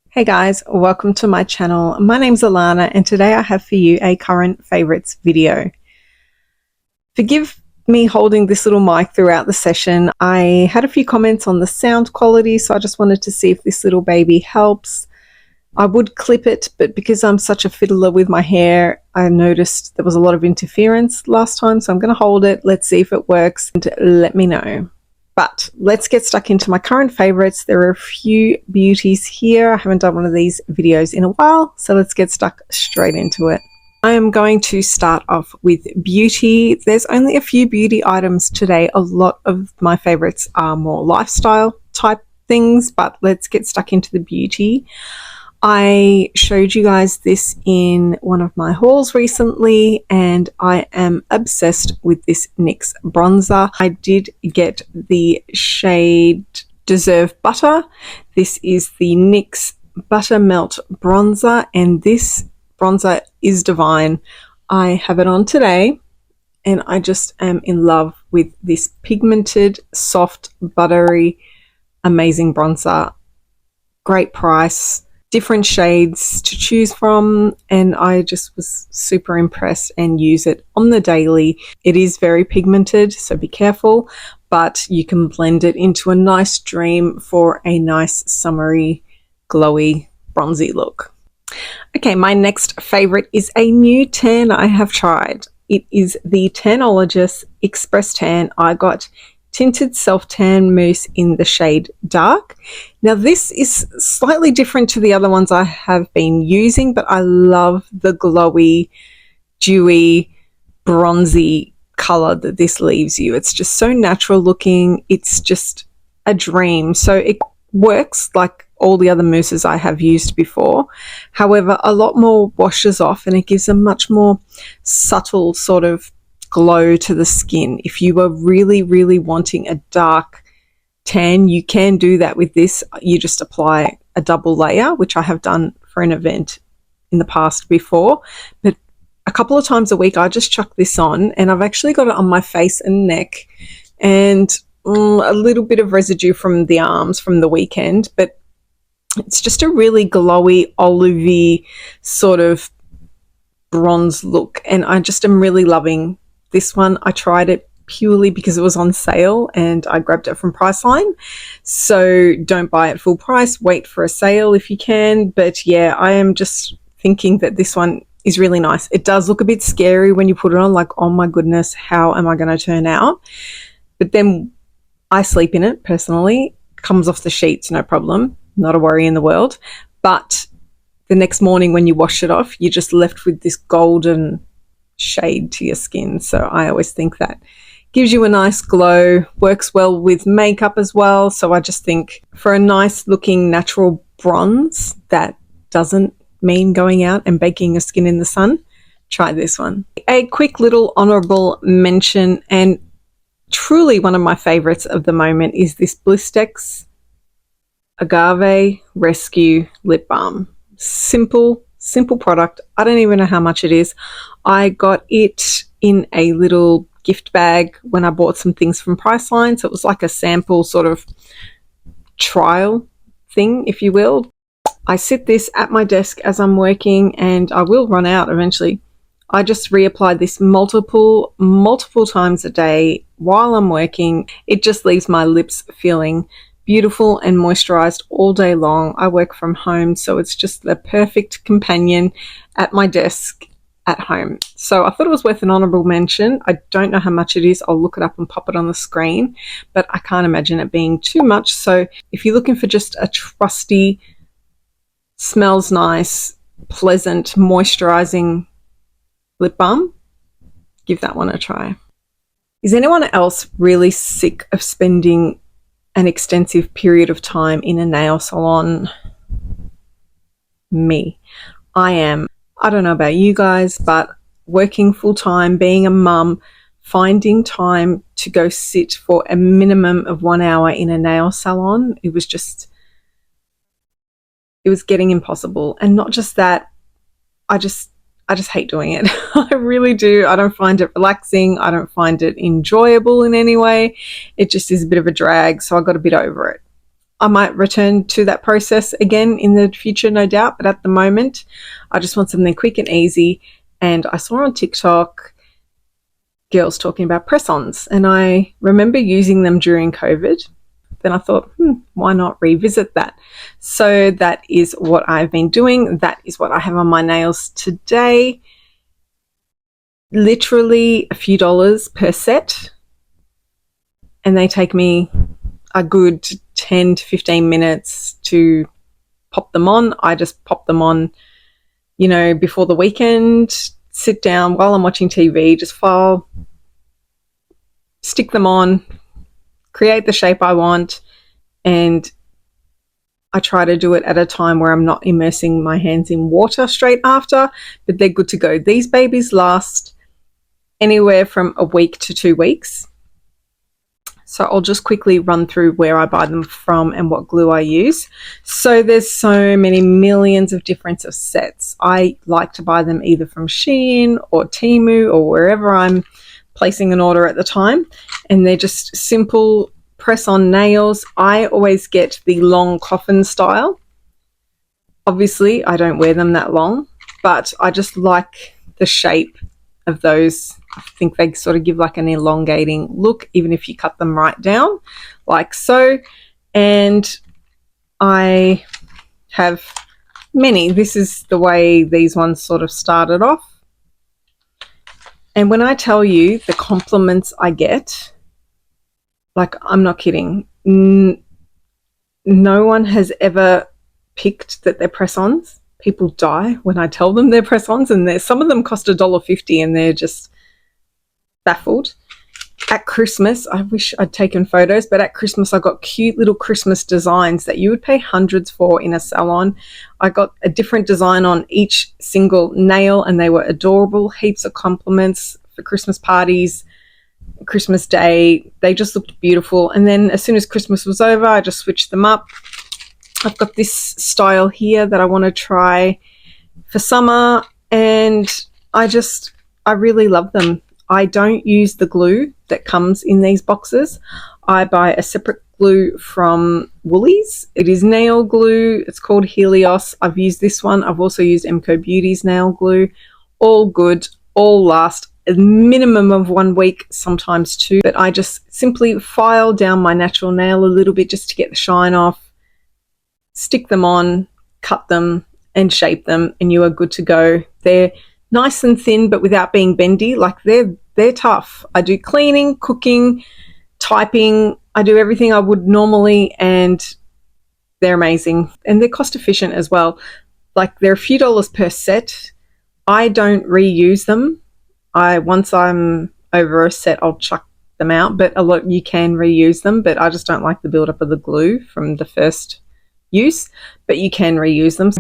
Hey guys, welcome to my channel. My name's Alana and today I have for you a current favorites video. Forgive me holding this little mic throughout the session. I had a few comments on the sound quality, so I just wanted to see if this little baby helps. I would clip it, but because I'm such a fiddler with my hair, I noticed there was a lot of interference last time, so I'm going to hold it. Let's see if it works and let me know. But let's get stuck into my current favorites. There are a few beauties here. I haven't done one of these videos in a while, so let's get stuck straight into it. I am going to start off with beauty. There's only a few beauty items today. A lot of my favorites are more lifestyle type things, but let's get stuck into the beauty. I showed you guys this in one of my hauls recently and I am obsessed with this NYX bronzer. I did get the shade Deserve Butter. This is the NYX Buttermelt bronzer and this bronzer is divine. I have it on today and I just am in love with this pigmented, soft, buttery, amazing bronzer. Great price. Different shades to choose from, and I just was super impressed and use it on the daily. It is very pigmented, so be careful, but you can blend it into a nice dream for a nice summery, glowy, bronzy look. Okay, my next favorite is a new tan I have tried. It is the Tanologist Express Tan. I got Tinted Self Tan Mousse in the shade Dark. Now this is slightly different to the other ones I have been using, but I love the glowy, dewy, bronzy color that this leaves you. It's just so natural looking. It's just a dream. So it works like all the other mousses I have used before. However, a lot more washes off and it gives a much more subtle sort of glow to the skin. If you are really wanting a dark tan, you can do that with this. You just apply a double layer, which I have done for an event in the past before, but a couple of times a week I just chuck this on and I've actually got it on my face and neck and a little bit of residue from the arms from the weekend, but it's just a really glowy, olivey sort of bronze look and I just am really loving this one. I tried it purely because it was on sale and I grabbed it from Priceline. So don't buy it full price, wait for a sale if you can. But yeah, I am just thinking that this one is really nice. It does look a bit scary when you put it on, like, oh my goodness, how am I going to turn out? But then I sleep in it personally. Comes off the sheets, no problem. Not a worry in the world. But the next morning when you wash it off, you're just left with this golden shade to your skin. So I always think that gives you a nice glow, works well with makeup as well. So I just think for a nice looking natural bronze that doesn't mean going out and baking your skin in the sun, try this one. A quick little honorable mention and truly one of my favorites of the moment is this Blistex Agave Rescue Lip Balm. Simple product. I don't even know how much it is. I got it in a little gift bag when I bought some things from Priceline. So it was like a sample sort of trial thing, if you will. I sit this at my desk as I'm working and I will run out eventually. I just reapply this multiple times a day while I'm working. It just leaves my lips feeling beautiful and moisturized all day long. I work from home, so it's just the perfect companion at my desk at home. So I thought it was worth an honorable mention. I don't know how much it is. I'll look it up and pop it on the screen, but I can't imagine it being too much. So if you're looking for just a trusty, smells nice, pleasant, moisturizing lip balm, give that one a try. Is anyone else really sick of spending an extensive period of time in a nail salon? Me. I am. I don't know about you guys, but working full time, being a mum, finding time to go sit for a minimum of 1 hour in a nail salon, it was getting impossible. And not just that, I just hate doing it. I really do. I don't find it relaxing. I don't find it enjoyable in any way. It just is a bit of a drag. So I got a bit over it. I might return to that process again in the future, no doubt. But at the moment, I just want something quick and easy. And I saw on TikTok girls talking about press-ons, and I remember using them during COVID. Then I thought, why not revisit that? So that is what I've been doing. That is what I have on my nails today. Literally a few dollars per set. And they take me a good 10 to 15 minutes to pop them on. I just pop them on, before the weekend, sit down while I'm watching TV, just file, stick them on, create the shape I want, and I try to do it at a time where I'm not immersing my hands in water straight after, but they're good to go. These babies last anywhere from a week to 2 weeks. So I'll just quickly run through where I buy them from and what glue I use. So there's so many millions of different sets. I like to buy them either from Shein or Temu or wherever I'm placing an order at the time. And they're just simple press-on nails. I always get the long coffin style. Obviously, I don't wear them that long, but I just like the shape of those. I think they sort of give like an elongating look, even if you cut them right down like so. And I have many. This is the way these ones sort of started off. And when I tell you the compliments I get, like, I'm not kidding. No one has ever picked that they're press-ons. People die when I tell them they're press-ons, and some of them cost $1.50 and they're just baffled. At Christmas, I wish I'd taken photos, but at Christmas I got cute little Christmas designs that you would pay hundreds for in a salon. I got a different design on each single nail and they were adorable. Heaps of compliments for Christmas parties, Christmas Day. They just looked beautiful. And then as soon as Christmas was over, I just switched them up. I've got this style here that I want to try for summer, and I really love them. I don't use the glue that comes in these boxes. I buy a separate glue from Woolies. It is nail glue. It's called Helios. I've used this one. I've also used Emco Beauty's nail glue. All good, all last a minimum of 1 week, sometimes 2. But I just simply file down my natural nail a little bit just to get the shine off, stick them on, cut them and shape them, and you are good to go. They're nice and thin, but without being bendy. Like, they're tough. I do cleaning, cooking, typing. I do everything I would normally, and they're amazing. And they're cost efficient as well. Like, they're a few dollars per set. I don't reuse them. Once I'm over a set, I'll chuck them out, but you can reuse them, but I just don't like the buildup of the glue from the first use, but you can reuse them.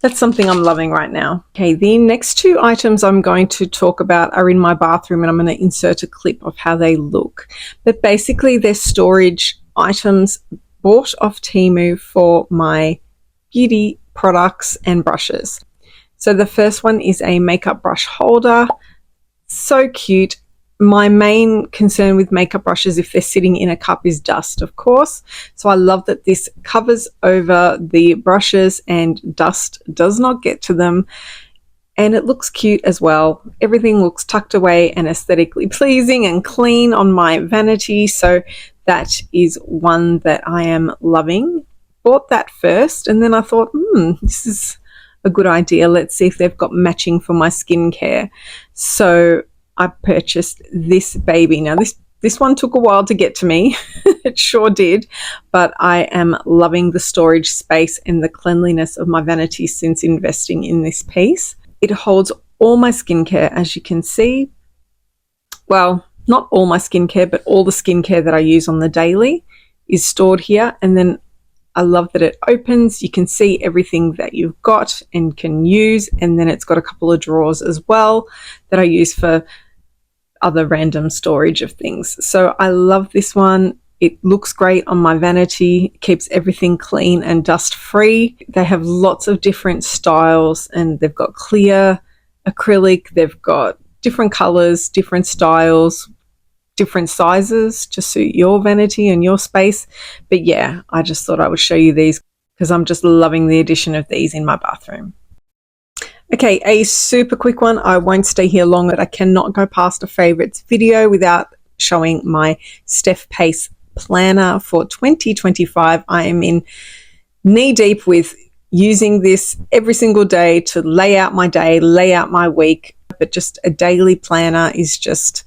That's something I'm loving right now. Okay, the next 2 items I'm going to talk about are in my bathroom, and I'm going to insert a clip of how they look. But basically, they're storage items bought off Temu for my beauty products and brushes. So the first one is a makeup brush holder. So cute. My main concern with makeup brushes, if they're sitting in a cup, is dust, of course. So I love that this covers over the brushes and dust does not get to them. And it looks cute as well. Everything looks tucked away and aesthetically pleasing and clean on my vanity. So that is one that I am loving. Bought that first, and then I thought, this is a good idea. Let's see if they've got matching for my skincare. So I purchased this baby. Now this one took a while to get to me. It sure did, but I am loving the storage space and the cleanliness of my vanity since investing in this piece. It holds all my skincare, as you can see. Well, not all my skincare, but all the skincare that I use on the daily is stored here. And then I love that it opens. You can see everything that you've got and can use. And then it's got a couple of drawers as well that I use for other random storage of things. So I love this one. It looks great on my vanity. It keeps everything clean and dust free. They have lots of different styles, and they've got clear, acrylic, they've got different colors, different styles, different sizes to suit your vanity and your space. But yeah, I just thought I would show you these because I'm just loving the addition of these in my bathroom. Okay, a super quick one. I won't stay here long, but I cannot go past a favorites video without showing my Steph Pace planner for 2025. I am in knee deep with using this every single day to lay out my day, lay out my week, but just a daily planner is just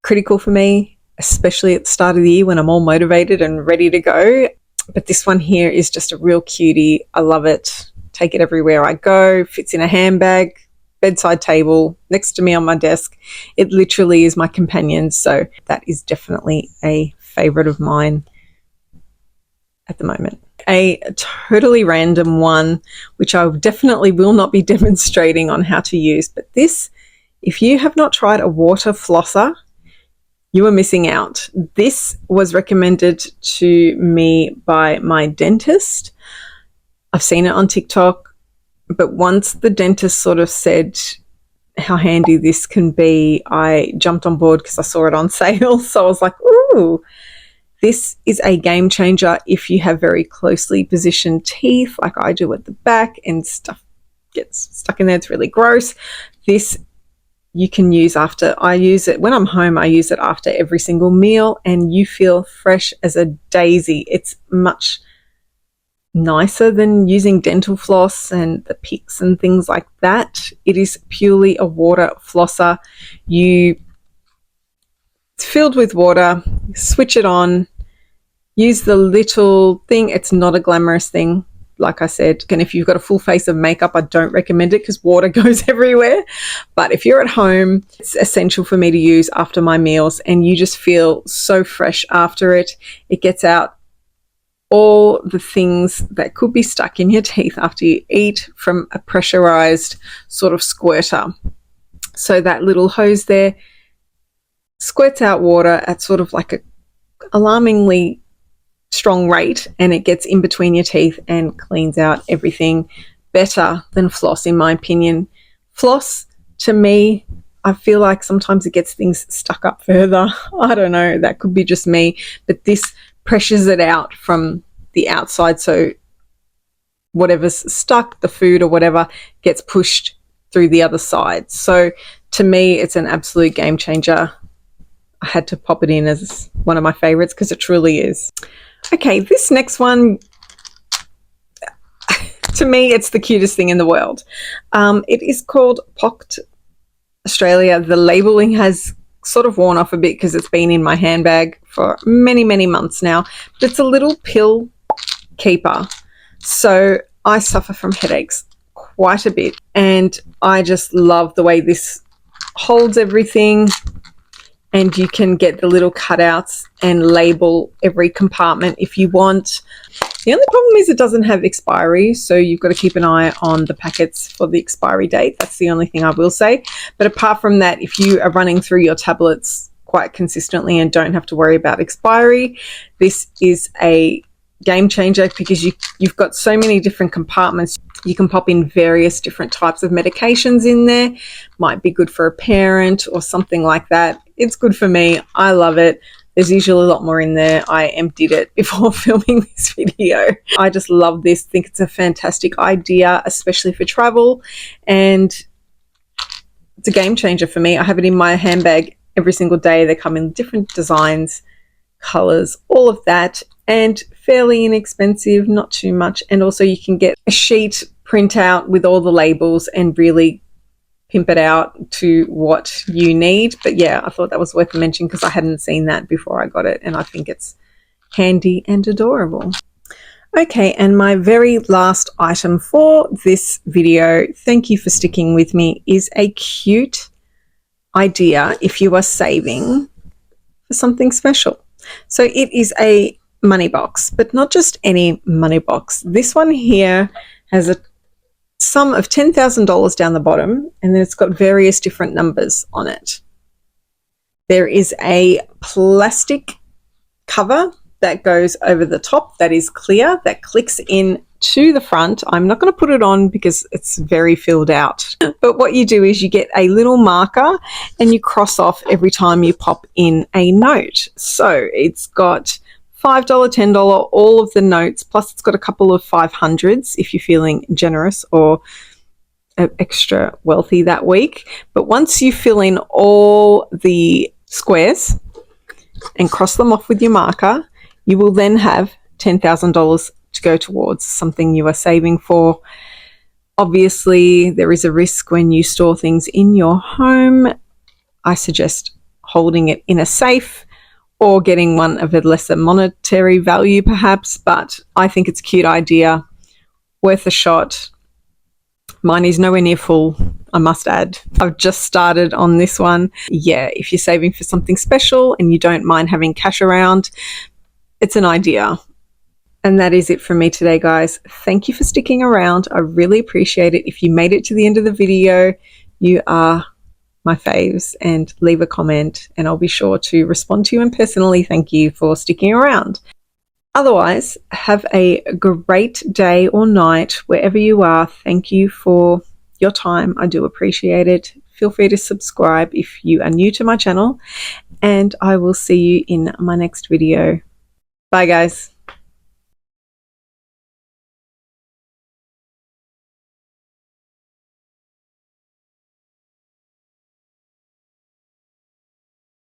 critical for me, especially at the start of the year when I'm all motivated and ready to go. But this one here is just a real cutie. I love it. Take it everywhere I go. Fits in a handbag, bedside table, next to me on my desk. It literally is my companion. So that is definitely a favorite of mine at the moment. A totally random one, which I definitely will not be demonstrating on how to use. But this, if you have not tried a water flosser, you are missing out. This was recommended to me by my dentist. I've seen it on TikTok, but once the dentist sort of said how handy this can be, I jumped on board because I saw it on sale. So I was like, ooh, this is a game changer if you have very closely positioned teeth like I do at the back and stuff gets stuck in there. It's really gross. This you can use after. I use it when I'm home. I use it after every single meal and you feel fresh as a daisy. It's much nicer than using dental floss and the picks and things like that. It is purely a water flosser. It's filled with water, switch it on, use the little thing. It's not a glamorous thing, like I said. And if you've got a full face of makeup, I don't recommend it because water goes everywhere. But if you're at home, it's essential for me to use after my meals and you just feel so fresh after it. It gets out all the things that could be stuck in your teeth after you eat from a pressurized sort of squirter. So that little hose there squirts out water at sort of like a alarmingly strong rate and it gets in between your teeth and cleans out everything better than floss, in my opinion. Floss, to me, I feel like sometimes it gets things stuck up further. I don't know, that could be just me, but this pressures it out from the outside, so whatever's stuck, the food or whatever, gets pushed through the other side. So to me, it's an absolute game changer. I had to pop it in as one of my favorites because it truly is. Okay, this next one, to me, it's the cutest thing in the world. It is called Pocked Australia. The labeling has sort of worn off a bit because it's been in my handbag for many, many months now. But it's a little pill keeper. So I suffer from headaches quite a bit. And I just love the way this holds everything. And you can get the little cutouts and label every compartment if you want. The only problem is it doesn't have expiry, so you've got to keep an eye on the packets for the expiry date. That's the only thing I will say. But apart from that, if you are running through your tablets quite consistently and don't have to worry about expiry, this is a game changer because you've got so many different compartments. You can pop in various different types of medications in there. Might be good for a parent or something like that. It's good for me. I love it. There's usually a lot more in there. I emptied it before filming this video. I just love this. Think it's a fantastic idea, especially for travel. And it's a game changer for me. I have it in my handbag every single day. They come in different designs, colors, all of that. And fairly inexpensive, not too much. And also you can get a sheet printout with all the labels and really pimp it out to what you need. But yeah, I thought that was worth mentioning because I hadn't seen that before I got it, and I think it's handy and adorable. Okay, and my very last item for this video, thank you for sticking with me, is a cute idea if you are saving for something special. So it is a money box, but not just any money box. This one here has a sum of $10,000 down the bottom, and then it's got various different numbers on it. There is a plastic cover that goes over the top that is clear, that clicks in to the front. I'm not going to put it on because it's very filled out. But what you do is you get a little marker and you cross off every time you pop in a note. So it's got $5, $10, all of the notes, plus it's got a couple of 500s if you're feeling generous or extra wealthy that week. But once you fill in all the squares and cross them off with your marker, you will then have $10,000 to go towards something you are saving for. Obviously, there is a risk when you store things in your home. I suggest holding it in a safe or getting one of a lesser monetary value perhaps, but I think it's a cute idea, worth a shot. Mine is nowhere near full, I must add. I've just started on this one. Yeah, if you're saving for something special and you don't mind having cash around, it's an idea. And that is it from me today, guys. Thank you for sticking around. I really appreciate it. If you made it to the end of the video, you are my faves, and leave a comment and I'll be sure to respond to you and personally thank you for sticking around. Otherwise, have a great day or night wherever you are. Thank you for your time. I do appreciate it. Feel free to subscribe if you are new to my channel, and I will see you in my next video. Bye, guys.